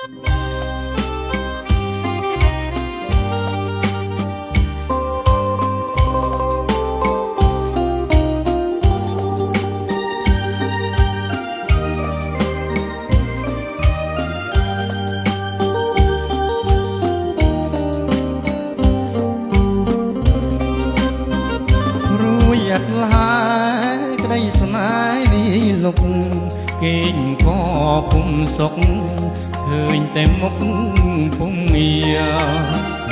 ក្តីស្នេហ៍វាលុកគេងក៏ពុំសុខឃើញតែមុខពុំងារ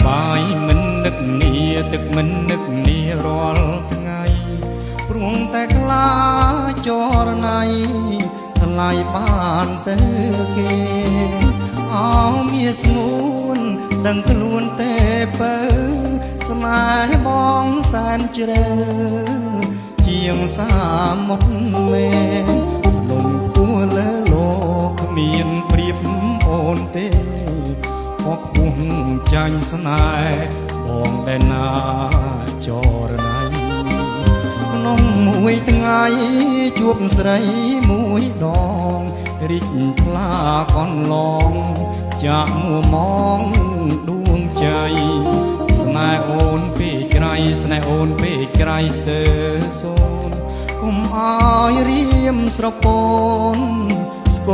បាយមិននឹកនីទឹកមិននឹកនីរាល់ថ្ងៃព្រោះតែខ្លាចរណៃថ្លៃបានទៅគេអោមាស្ងួនដឹងខ្លួនទេបើស្នេហ៍បងសែនជ្រៅជាងសាមុខមេលំពួរលើលោកគ្មានប្រៀបអូនទេក៏ខ្ពស់ចាញ់ស្នេហ៍បងតែណាចរណៃក្នុងមួយថ្ងៃជួបស្រីមួយដងរីកថ្លាកន្លងចាក់មួមងដួងใจស្នេហ៍អូនពេកក្រៃស្នេហ៍អូនពេកក្រៃស្ទើរសូនកុំអើយរៀមស្រពោនស្គ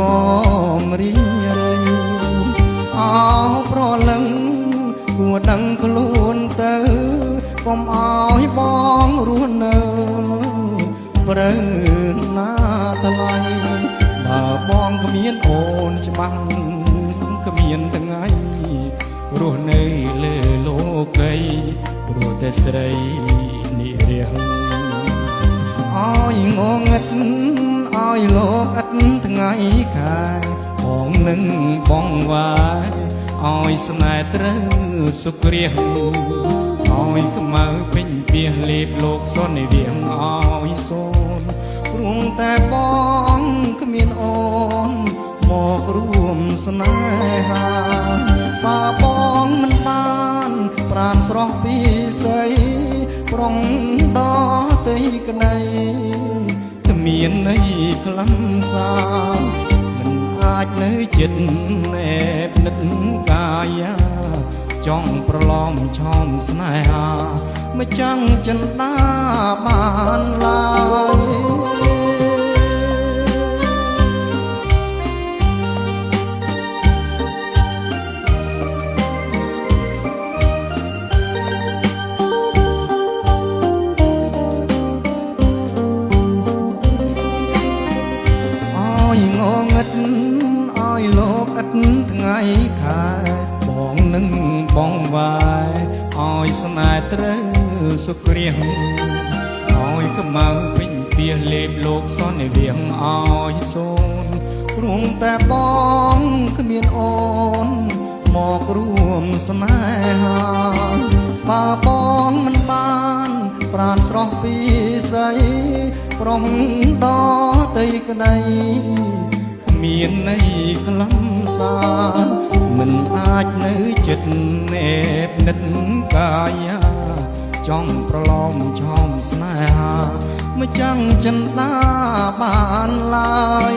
មរីរៃអោប្រលឹងគួរដឹងខ្លួនទៅកុំអើយបងរស់នៅព្រៅណាថ្លៃបើបងគ្មានអូនច្បាស់គ្មានថ្ងៃរស់នៅលើលោកីព្រោះតែស្រីនិរាំងអើយងងឹតអើយលោកឥតថ្ងៃខែបងនឹងបងវាយអើយស្នេហ៍ត្រូវសុគ្រាអើយខ្មៅពេញពីលេបលោកសននិរាំងអើយសូនព្រោះតែបងគ្មានអូនមករួមស្នេហាបើបងមិនបានប្រានស្រស់ពីស្អីប្រុងដល់ទីក្ដីគ្មានន័យខ្លឹមសារមិនអាចនៅចិត្តណែបនិតកាយាចង់ប្រឡំឆោមស្នេហាមិនចង់ចិនដាបានឡើយងងឹតអើយលោកឥតថ្ងៃខែបងនឹងបងវាយអើយស្នេហ៍ត្រូវសុគ្រាអើយខ្មៅពេញពីលេបលោកសននិរាំងអើយសូនព្រោះតែបងគ្មានអូនមករួមស្នេហាបើបងមិនបានប្រានស្រស់ពីស្អីប្រុងដល់ទីក្ដីគ្មានន័យខ្លឹមសារមិនអាចនៅចិត្តណែបនិតកាយាចង់ប្រឡំឆោមស្នេហាមិនចង់ចិនដាបានឡើយ